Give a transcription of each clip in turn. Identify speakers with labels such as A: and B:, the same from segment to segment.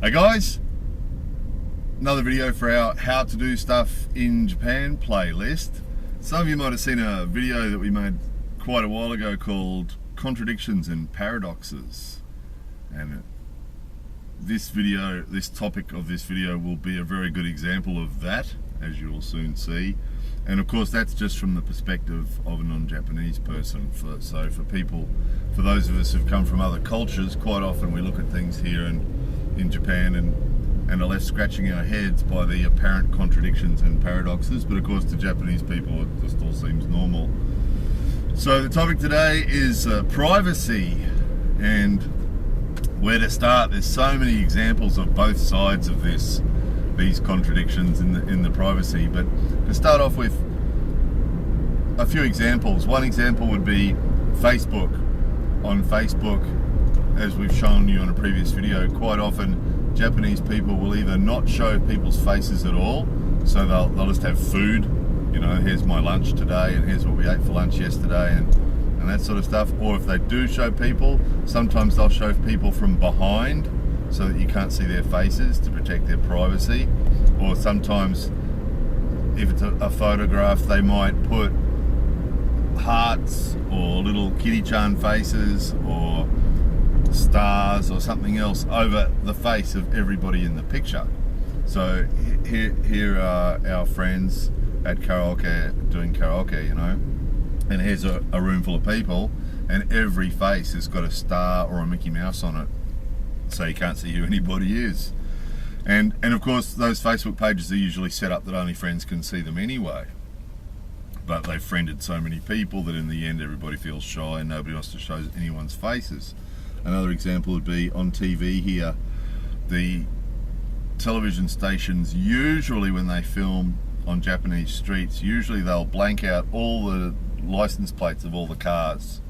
A: Hey guys, another video for our how to do stuff in Japan playlist. Some of you might have seen a video that we made quite a while ago called Contradictions and Paradoxes, and this topic of this video will be a very good example of that, as you will soon see. And of course that's just from the perspective of a non-Japanese person. So for those of us who've come from other cultures, quite often we look at things here in Japan and are left scratching our heads by the apparent contradictions and paradoxes, but of course to Japanese people it just all seems normal. So the topic today is privacy, and where to start. There's so many examples of both sides of these contradictions in the privacy, but to start off with a few examples. One example would be Facebook. On Facebook, as we've shown you in a previous video, quite often Japanese people will either not show people's faces at all, so they'll just have food, you know, here's my lunch today and here's what we ate for lunch yesterday and that sort of stuff. Or if they do show people, sometimes they'll show people from behind so that you can't see their faces to protect their privacy. Or sometimes if it's a photograph, they might put hearts or little kitty-chan faces or stars or something else over the face of everybody in the picture. So here are our friends at karaoke doing karaoke, you know, and here's a room full of people and every face has got a star or a Mickey Mouse on it, so you can't see who anybody is. And of course those Facebook pages are usually set up that only friends can see them anyway, but they've friended so many people that in the end everybody feels shy and nobody wants to show anyone's faces. Another example would be on TV here. The television stations, usually when they film on Japanese streets, usually they'll blank out all the license plates of all the cars,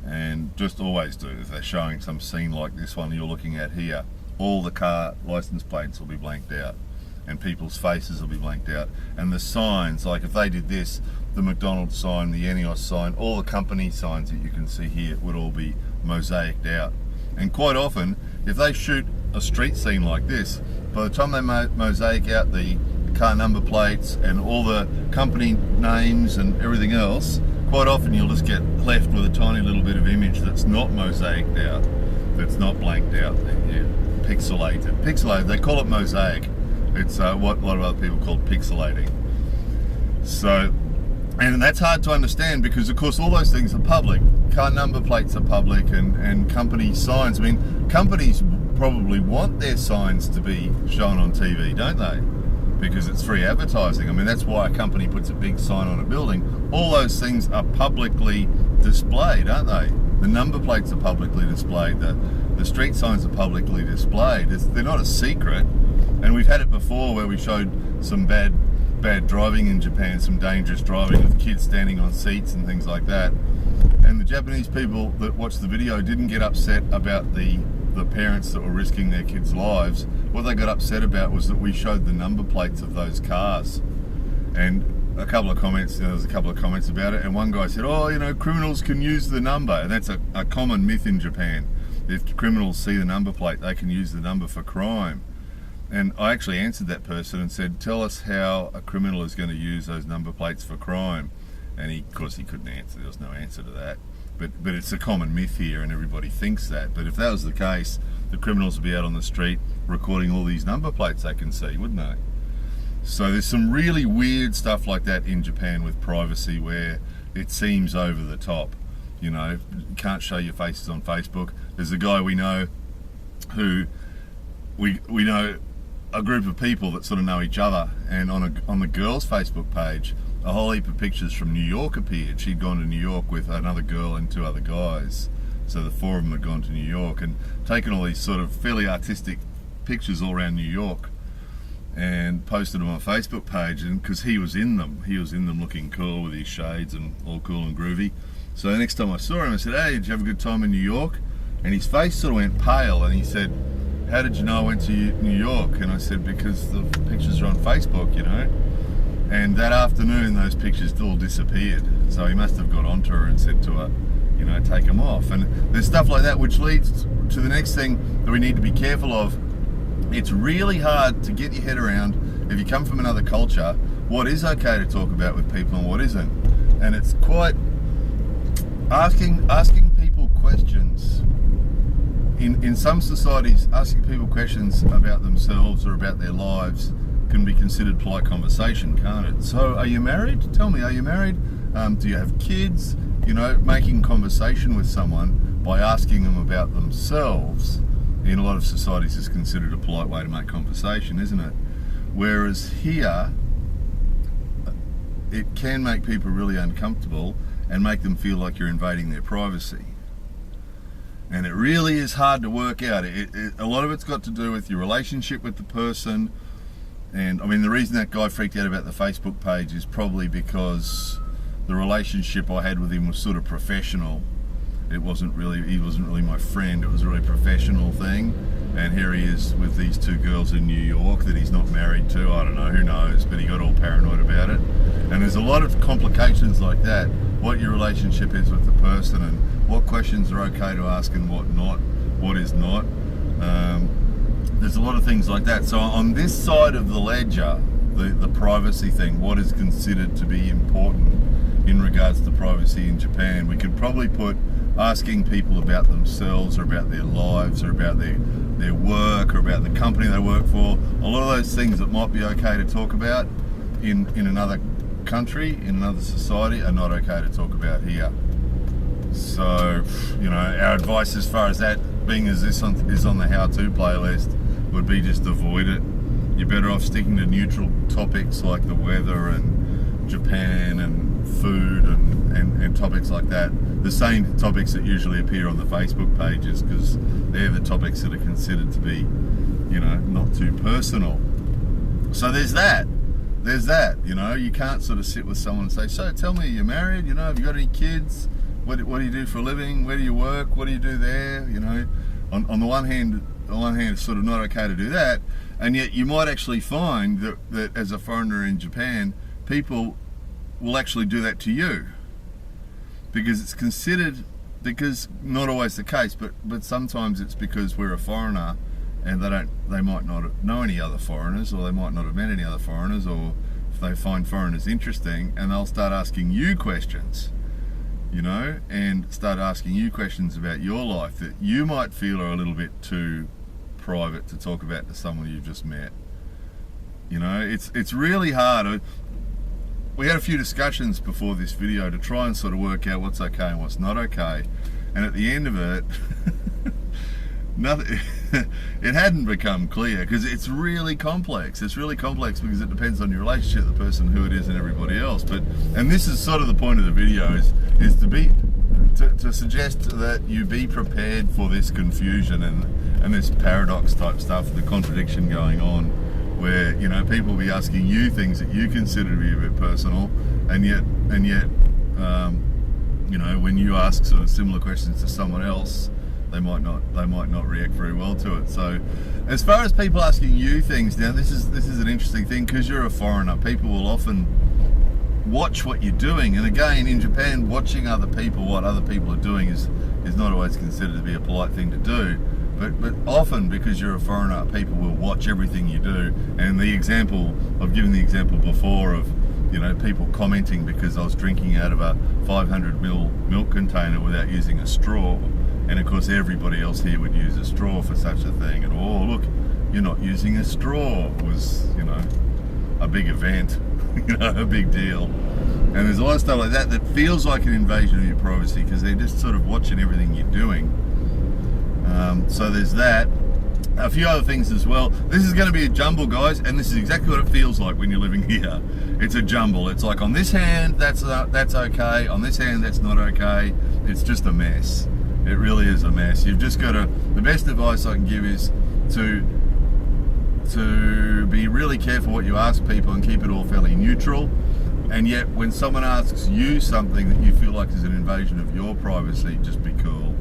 A: and just always do. If they're showing some scene like this one you're looking at here, all the car license plates will be blanked out and people's faces will be blanked out, and the signs, like if they did this, the McDonald's sign, the ENEOS sign, all the company signs that you can see here would all be mosaiced out. And quite often if they shoot a street scene like this, by the time they mosaic out the car number plates and all the company names and everything else, quite often you'll just get left with a tiny little bit of image that's not mosaiced out, that's not blanked out, pixelated. They call it mosaic. It's what a lot of other people call pixelating. So, and that's hard to understand because of course all those things are public. Car number plates are public and company signs. I mean, companies probably want their signs to be shown on TV, don't they? Because it's free advertising. I mean, that's why a company puts a big sign on a building. All those things are publicly displayed, aren't they? The number plates are publicly displayed. The street signs are publicly displayed. They're not a secret. And we've had it before where we showed some bad driving in Japan, some dangerous driving with kids standing on seats and things like that. And the Japanese people that watched the video didn't get upset about the parents that were risking their kids' lives. What they got upset about was that we showed the number plates of those cars. And a couple of comments, there was a couple of comments about it, and one guy said, oh, you know, criminals can use the number. And that's a common myth in Japan. If criminals see the number plate, they can use the number for crime. And I actually answered that person and said, tell us how a criminal is going to use those number plates for crime. And of course he couldn't answer. There was no answer to that. But it's a common myth here and everybody thinks that. But if that was the case, the criminals would be out on the street recording all these number plates they can see, wouldn't they? So there's some really weird stuff like that in Japan with privacy where it seems over the top. You know, you can't show your faces on Facebook. There's a guy we know who, we know a group of people that sort of know each other, and on the girl's Facebook page a whole heap of pictures from New York appeared. She'd gone to New York with another girl and two other guys, so the four of them had gone to New York and taken all these sort of fairly artistic pictures all around New York and posted them on a Facebook page. And because he was in them looking cool with his shades and all cool and groovy. So the next time I saw him I said, hey, did you have a good time in New York? And his face sort of went pale and he said, how did you know I went to New York? And I said, because the pictures are on Facebook, you know. And that afternoon those pictures all disappeared, so he must have got onto her and said to her, you know, take them off. And there's stuff like that which leads to the next thing that we need to be careful of it's really hard to get your head around, if you come from another culture, what is okay to talk about with people and what isn't. And it's quite asking people questions. In some societies, asking people questions about themselves or about their lives can be considered polite conversation, can't it? So, are you married? Tell me, are you married? Do you have kids? You know, making conversation with someone by asking them about themselves in a lot of societies is considered a polite way to make conversation, isn't it? Whereas here, it can make people really uncomfortable and make them feel like you're invading their privacy. And it really is hard to work out. A lot of it's got to do with your relationship with the person. And I mean, the reason that guy freaked out about the Facebook page is probably because the relationship I had with him was sort of professional. He wasn't really my friend. It was a really professional thing. And here he is with these two girls in New York that he's not married to. I don't know, who knows, but he got all paranoid about it. And there's a lot of complications like that. What your relationship is with the person and what questions are okay to ask and what not, what is not. There's a lot of things like that. So on this side of the ledger, the privacy thing, what is considered to be important in regards to privacy in Japan, we could probably put asking people about themselves or about their lives or about their work or about the company they work for. A lot of those things that might be okay to talk about in another country, in another society, are not okay to talk about here. So, you know, our advice as far as that being as this is on the how-to playlist would be just avoid it. You're better off sticking to neutral topics like the weather and Japan and food and topics like that. The same topics that usually appear on the Facebook pages, because they're the topics that are considered to be, you know, not too personal. So there's that, you know, you can't sort of sit with someone and say, so tell me, you're married, you know, have you got any kids? What do you do for a living? Where do you work? What do you do there? You know, on the one hand, it's sort of not okay to do that, and yet you might actually find that as a foreigner in Japan, people will actually do that to you, because it's considered, because not always the case, but sometimes it's because we're a foreigner and they might not know any other foreigners, or they might not have met any other foreigners, or if they find foreigners interesting, and they'll start asking you questions, you know, and start asking you questions about your life that you might feel are a little bit too private to talk about to someone you've just met. You know, it's really hard. We had a few discussions before this video to try and sort of work out what's okay and what's not okay, and at the end of it, nothing. It hadn't become clear, because it's really complex. It's really complex because it depends on your relationship, the person, who it is, and everybody else. And this is sort of the point of the video, is to suggest that you be prepared for this confusion and this paradox type stuff, the contradiction going on, where, you know, people will be asking you things that you consider to be a bit personal, and yet, you know, when you ask sort of similar questions to someone else, they might not react very well to it. So, as far as people asking you things, now this is an interesting thing, because you're a foreigner. People will often watch what you're doing, and again, in Japan, watching other people, what other people are doing is not always considered to be a polite thing to do. But often, because you're a foreigner, people will watch everything you do. And I've given the example before of, you know, people commenting because I was drinking out of a 500ml milk container without using a straw. And of course, everybody else here would use a straw for such a thing. And, oh, look, you're not using a straw, was, you know, a big event, you know, a big deal. And there's a lot of stuff like that that feels like an invasion of your privacy, because they're just sort of watching everything you're doing. So there's that. A few other things as well. This is going to be a jumble, guys, and this is exactly what it feels like when you're living here. It's a jumble. It's like, on this hand, that's okay. On this hand, that's not okay. It's just a mess. It really is a mess. You've just got to, the best advice I can give is to be really careful what you ask people and keep it all fairly neutral. And yet, when someone asks you something that you feel like is an invasion of your privacy, just be cool.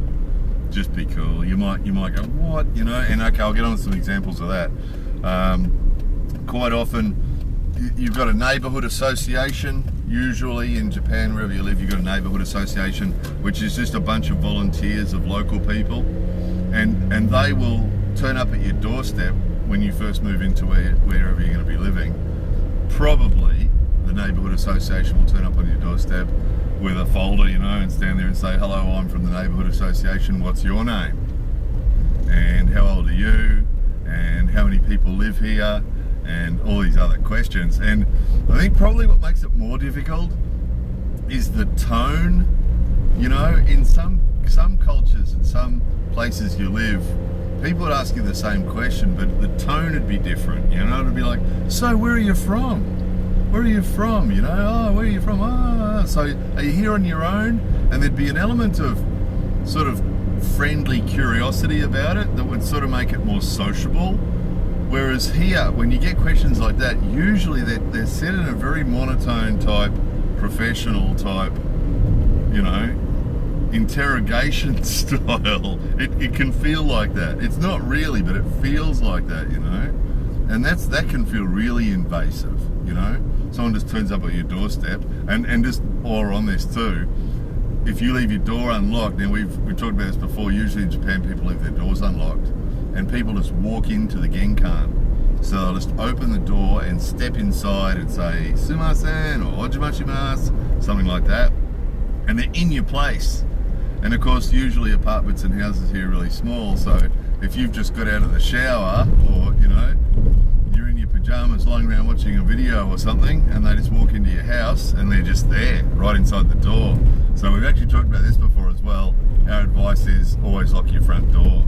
A: Just be cool. You might go, what? You know, and okay, I'll get on to some examples of that. Quite often, you've got a neighbourhood association. Usually in Japan, wherever you live, you've got a neighbourhood association, which is just a bunch of volunteers of local people, and they will turn up at your doorstep when you first move into wherever you're going to be living, probably the neighbourhood association will turn up on your doorstep with a folder, you know, and stand there and say, hello, I'm from the neighbourhood association, what's your name? And how old are you? And how many people live here? And all these other questions. And I think probably what makes it more difficult is the tone. You know, in some cultures and some places you live, people would ask you the same question, but the tone would be different. You know, it'd be like, so where are you from? Where are you from? You know, oh, where are you from? Ah, so are you here on your own? And there'd be an element of sort of friendly curiosity about it that would sort of make it more sociable. Whereas here, when you get questions like that, usually they're said in a very monotone type, professional type, you know, interrogation style. It can feel like that. It's not really, but it feels like that, you know. And that can feel really invasive, you know. Someone just turns up at your doorstep, and just or on this too. If you leave your door unlocked, now we've talked about this before, usually in Japan people leave their doors unlocked, and people just walk into the genkan. So they'll just open the door and step inside and say, sumimasen, or ojimashimasu, something like that. And they're in your place. And of course, usually apartments and houses here are really small, so if you've just got out of the shower, or, you know, you're in your pajamas lying around watching a video or something, and they just walk into your house and they're just there, right inside the door. So we've actually talked about this before as well. Our advice is always lock your front door.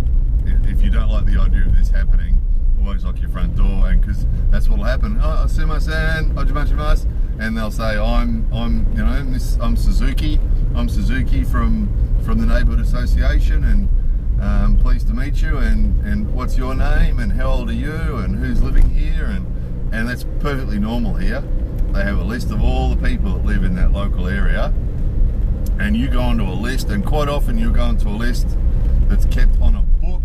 A: If you don't like the idea of this happening, always lock your front door, and because that's what'll happen. Oh, sumimasen, ojimashimasu, and they'll say, I'm Suzuki. I'm Suzuki from the neighbourhood association, and pleased to meet you. And what's your name? And how old are you? And who's living here? And that's perfectly normal here. They have a list of all the people that live in that local area, and you go onto a list, and quite often you go onto a list that's kept on a book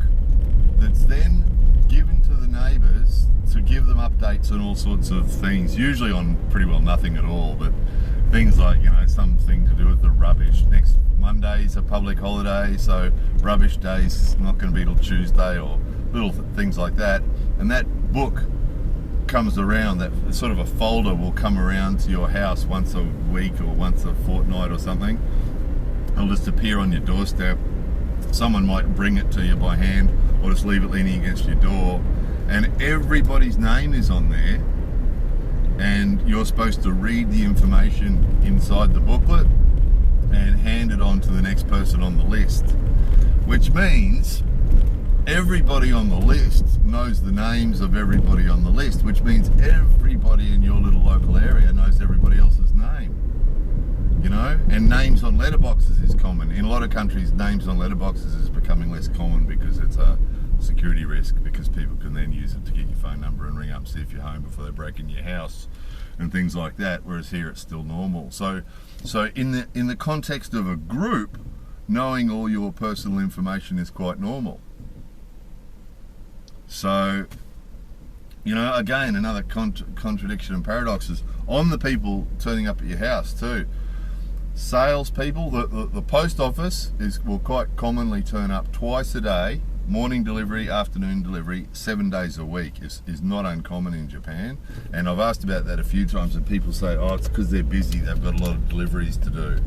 A: that's then given to the neighbours to give them updates on all sorts of things, usually on pretty well nothing at all, but things like, you know, something to do with the rubbish. Next Monday's a public holiday, so rubbish day's not going to be till Tuesday, or little things like that. And that book comes around, that sort of a folder will come around to your house once a week or once a fortnight or something. It'll just appear on your doorstep. Someone might bring it to you by hand, or just leave it leaning against your door, and everybody's name is on there, and you're supposed to read the information inside the booklet and hand it on to the next person on the list, which means everybody on the list knows the names of everybody on the list, which means everybody in your little local area knows everybody else's name. You know, and names on letterboxes is common. In a lot of countries, names on letterboxes is becoming less common because it's a security risk, because people can then use it to get your phone number and ring up, see if you're home before they break in your house and things like that, whereas here it's still normal. So in the context of a group, knowing all your personal information is quite normal. So, you know, again, another contradiction and paradox is on the people turning up at your house too. Salespeople, the post office will quite commonly turn up twice a day, morning delivery, afternoon delivery, 7 days a week is not uncommon in Japan. And I've asked about that a few times, and people say, oh, it's because they're busy, they've got a lot of deliveries to do.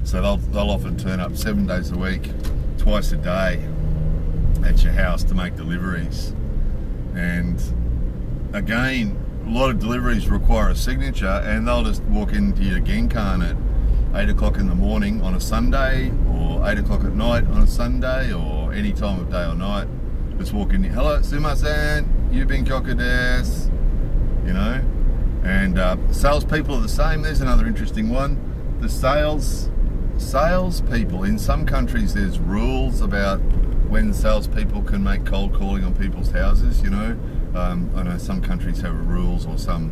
A: So they'll often turn up 7 days a week, twice a day at your house to make deliveries. And again, a lot of deliveries require a signature, and they'll just walk into your genkan at 8 o'clock in the morning on a Sunday, or 8 o'clock at night on a Sunday, or any time of day or night. Just walk in, hello, sumimasen, yubin kyoku desu, you know. And salespeople are the same. There's another interesting one. The salespeople, in some countries there's rules about when salespeople can make cold calling on people's houses, you know. I know some countries have rules, or some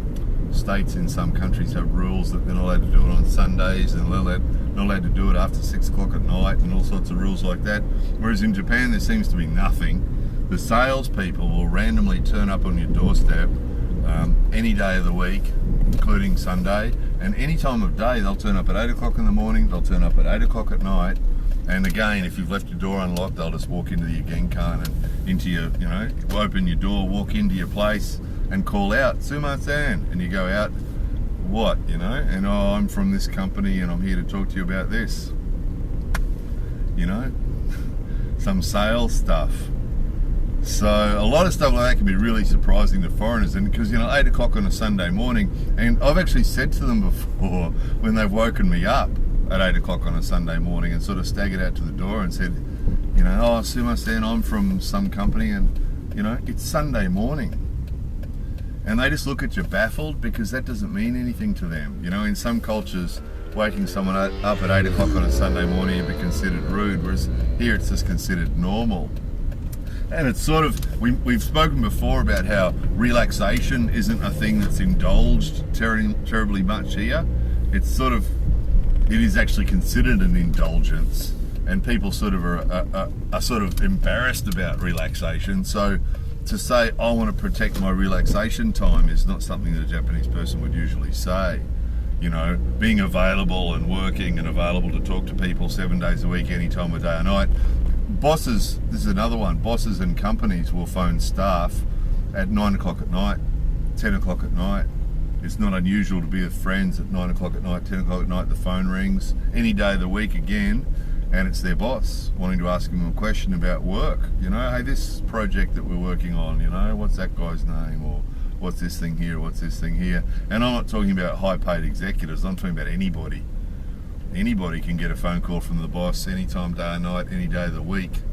A: states in some countries have rules that they're not allowed to do it on Sundays, and they're not allowed to do it after 6 o'clock at night, and all sorts of rules like that. Whereas in Japan there seems to be nothing. The salespeople will randomly turn up on your doorstep any day of the week, including Sunday, and any time of day. They'll turn up at 8 o'clock in the morning, they'll turn up at 8 o'clock at night, And again, if you've left your door unlocked, they'll just walk into your genkan and into your, you know, open your door, walk into your place and call out, "Sumasen," and you go out, "What?" You know, and "Oh, I'm from this company and I'm here to talk to you about this." You know, some sales stuff. So a lot of stuff like that can be really surprising to foreigners, and because, you know, 8 o'clock on a Sunday morning, and I've actually said to them before when they've woken me up at 8 o'clock on a Sunday morning and sort of staggered out to the door and said, you know, "Oh, sumimasen, I'm from some company," and, you know, it's Sunday morning. And they just look at you baffled, because that doesn't mean anything to them. You know, in some cultures, waking someone up at 8 o'clock on a Sunday morning would be considered rude, whereas here it's just considered normal. And it's sort of, we've spoken before about how relaxation isn't a thing that's indulged terribly much here. It's sort of, it is actually considered an indulgence, and people sort of are sort of embarrassed about relaxation. So to say, "I want to protect my relaxation time," is not something that a Japanese person would usually say. You know, being available and working and available to talk to people 7 days a week, any time of day or night. Bosses, this is another one, bosses and companies will phone staff at 9 o'clock at night, 10 o'clock at night. It's not unusual to be with friends at 9 o'clock at night, 10 o'clock at night, the phone rings, any day of the week again, and it's their boss wanting to ask them a question about work. You know, "Hey, this project that we're working on, you know, what's that guy's name?" Or "What's this thing here? What's this thing here?" And I'm not talking about high-paid executives, I'm talking about anybody. Anybody can get a phone call from the boss anytime, day or night, any day of the week.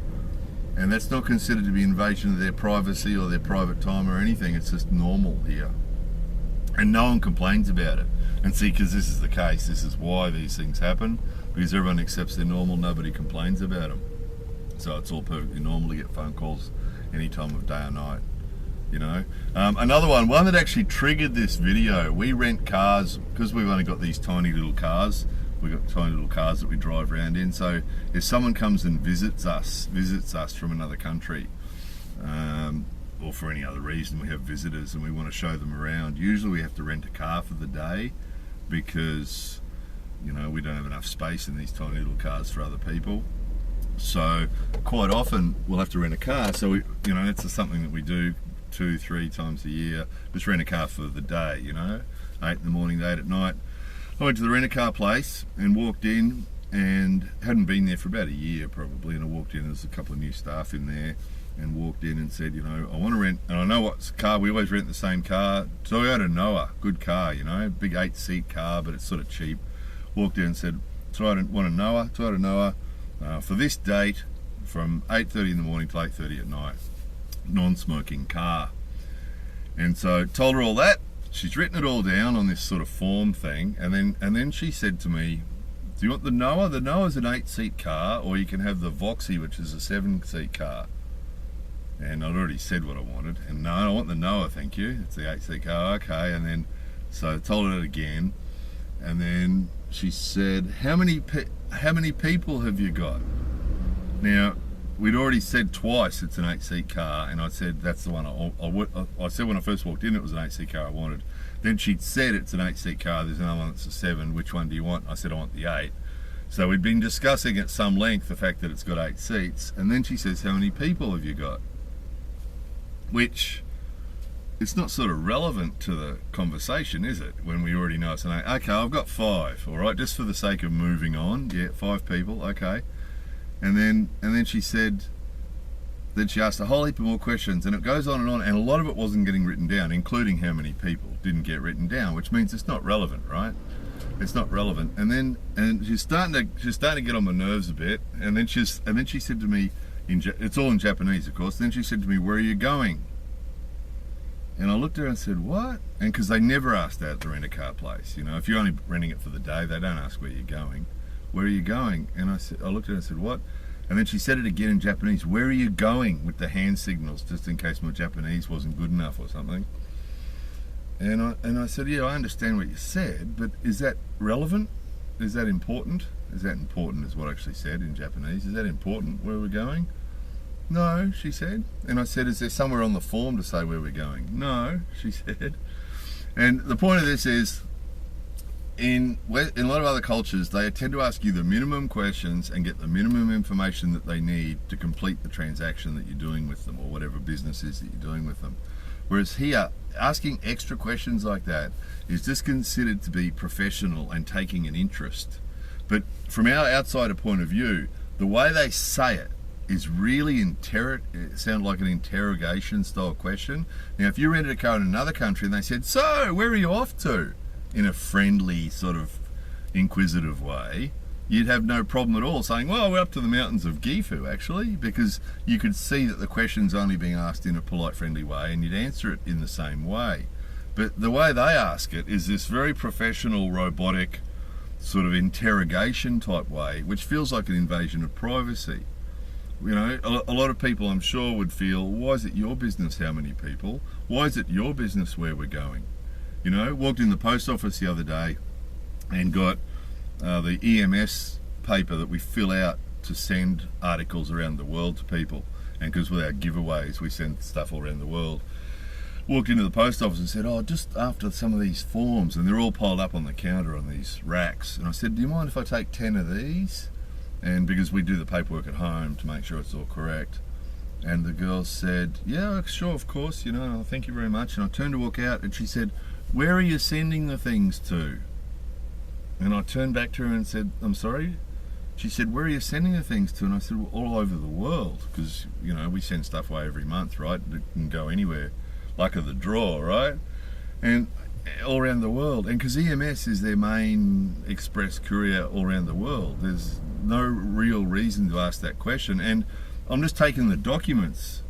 A: And that's not considered to be invasion of their privacy or their private time or anything. It's just normal here. And no one complains about it. And see, because this is the case, this is why these things happen, because everyone accepts they're normal, nobody complains about them. So it's all perfectly normal to get phone calls any time of day or night. You know, another one that actually triggered this video. We rent cars because we've only got these tiny little cars. We've got tiny little cars that we drive around in. So if someone comes and visits us from another country, or for any other reason, we have visitors and we want to show them around, usually we have to rent a car for the day, because, you know, we don't have enough space in these tiny little cars for other people. So quite often we'll have to rent a car. So we, you know, it's something that we do 2-3 times a year. Just rent a car for the day, you know, 8 in the morning, 8 at night. I went to the rent-a-car place and walked in, and hadn't been there for about a year probably, and I walked in, there's a couple of new staff in there, and walked in and said, you know, "I want to rent," and I know what car, we always rent the same car, Toyota Noah, good car, you know, big 8-seat car, but it's sort of cheap. Walked in and said, "Toyota Noah, for this date, from 8:30 in the morning to 8:30 at night, non-smoking car." And so told her all that. She's written it all down on this sort of form thing, and then she said to me, "Do you want the Noah? The Noah's an 8-seat car, or you can have the Voxy, which is a 7-seat car." And I'd already said what I wanted, and "No, I want the Noah, thank you. It's the 8-seat car." "Okay." And then so I told her it again, and then she said, "How many people have you got?" Now, we'd already said twice it's an 8-seat car, and I said that's the one I said when I first walked in it was an 8-seat car I wanted. Then she'd said it's an 8-seat car, there's another one that's a 7, which one do you want? I said I want the 8. So we'd been discussing at some length the fact that it's got 8 seats, and then she says, "How many people have you got?" Which, it's not sort of relevant to the conversation, is it? When we already know it's an 8. "Okay, I've got 5, all right, just for the sake of moving on." "Yeah, 5 people, okay." And then she said, then she asked a whole heap of more questions, and it goes on, and a lot of it wasn't getting written down, including how many people didn't get written down, which means it's not relevant, right? It's not relevant. And she's starting to get on my nerves a bit, and then she said to me, it's all in Japanese, of course. Then she said to me, "Where are you going?" And I looked at her and said, "What?" And because they never ask that at the rent-a-car place, you know, if you're only renting it for the day, they don't ask where you're going. "Where are you going?" And I looked at her and said, "What?" And then she said it again in Japanese, "Where are you going?" with the hand signals, just in case my Japanese wasn't good enough or something. And I said, "Yeah, I understand what you said, but is that relevant? Is that important?" "Is that important?" is what I actually said in Japanese. "Is that important, where we're going?" "No," she said. And I said, "Is there somewhere on the form to say where we're going?" "No," she said. And the point of this is, in a lot of other cultures, they tend to ask you the minimum questions and get the minimum information that they need to complete the transaction that you're doing with them, or whatever business is that you're doing with them. Whereas here, asking extra questions like that is just considered to be professional and taking an interest. But from our outsider point of view, the way they say it is really it sounds like an interrogation style question. Now, if you rented a car in another country and they said, "So, where are you off to?" in a friendly sort of inquisitive way, you'd have no problem at all saying, "Well, we're up to the mountains of Gifu," actually, because you could see that the question's only being asked in a polite, friendly way, and you'd answer it in the same way. But the way they ask it is this very professional, robotic, sort of interrogation type way, which feels like an invasion of privacy. You know, a lot of people, I'm sure, would feel, why is it your business how many people? Why is it your business where we're going? You know, walked in the post office the other day and got the EMS paper that we fill out to send articles around the world to people. And because with our giveaways, we send stuff all around the world. Walked into the post office and said, "Oh, just after some of these forms," and they're all piled up on the counter on these racks. And I said, "Do you mind if I take 10 of these?" And because we do the paperwork at home to make sure it's all correct. And the girl said, "Yeah, sure, of course, you know, thank you very much." And I turned to walk out and she said, "Where are you sending the things to?" And I turned back to her and said, "I'm sorry?" She said, "Where are you sending the things to?" And I said, "Well, all over the world, because, you know, we send stuff away every month, right? It can go anywhere, luck of the draw, right? And all around the world. And because EMS is their main express courier all around the world, there's no real reason to ask that question. And I'm just taking the documents.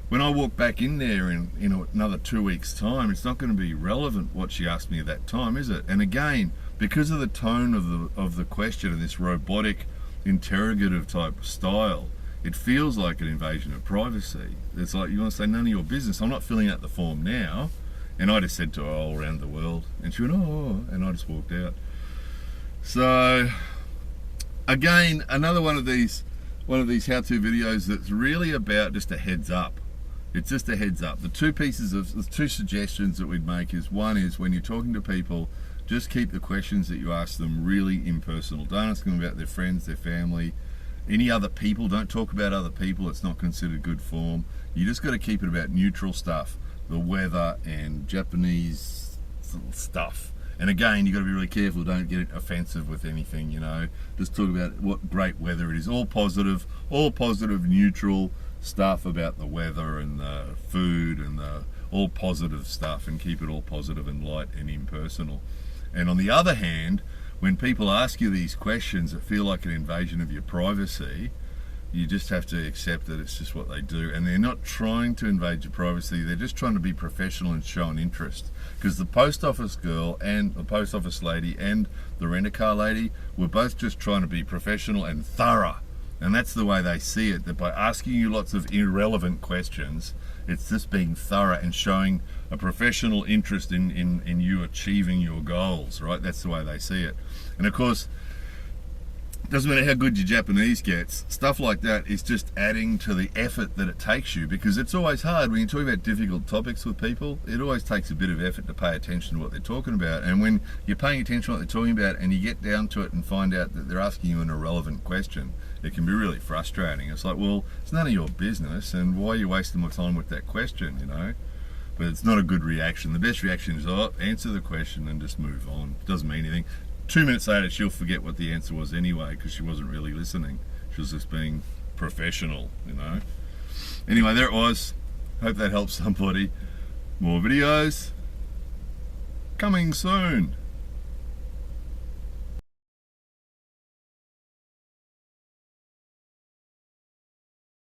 A: When I walk back in there in another 2 weeks' time, it's not going to be relevant what she asked me at that time, is it? And again, because of the tone of the question and this robotic, interrogative type style, it feels like an invasion of privacy. It's like you want to say, "None of your business. I'm not filling out the form now." And I just said to her, "All around the world," and she went, "Oh," and I just walked out. So again, another one of these how-to videos that's really about just a heads up. It's just a heads up. The two suggestions that we'd make is, one is when you're talking to people, just keep the questions that you ask them really impersonal. Don't ask them about their friends, their family, any other people. Don't talk about other people. It's not considered good form. You just got to keep it about neutral stuff, the weather and Japanese stuff. And again, you got to be really careful. Don't get offensive with anything, you know. Just talk about what great weather it is. All positive, neutral stuff about the weather and the food and all positive stuff, and keep it all positive and light and impersonal. And on the other hand, when people ask you these questions that feel like an invasion of your privacy, you just have to accept that it's just what they do. And they're not trying to invade your privacy, they're just trying to be professional and show an interest. Because the post office girl and the post office lady and the rent-a-car lady were both just trying to be professional and thorough. And that's the way they see it, that by asking you lots of irrelevant questions, it's just being thorough and showing a professional interest in you achieving your goals, right? That's the way they see it. And of course, it doesn't matter how good your Japanese gets, stuff like that is just adding to the effort that it takes you, because it's always hard when you're talking about difficult topics with people. It always takes a bit of effort to pay attention to what they're talking about. And when you're paying attention to what they're talking about and you get down to it and find out that they're asking you an irrelevant question, it can be really frustrating. It's like, well, it's none of your business, and why are you wasting my time with that question, you know? But it's not a good reaction. The best reaction is, oh, answer the question and just move on. It doesn't mean anything. 2 minutes later, she'll forget what the answer was anyway, because she wasn't really listening. She was just being professional, you know. Anyway, there it was. Hope that helps somebody. More videos coming soon.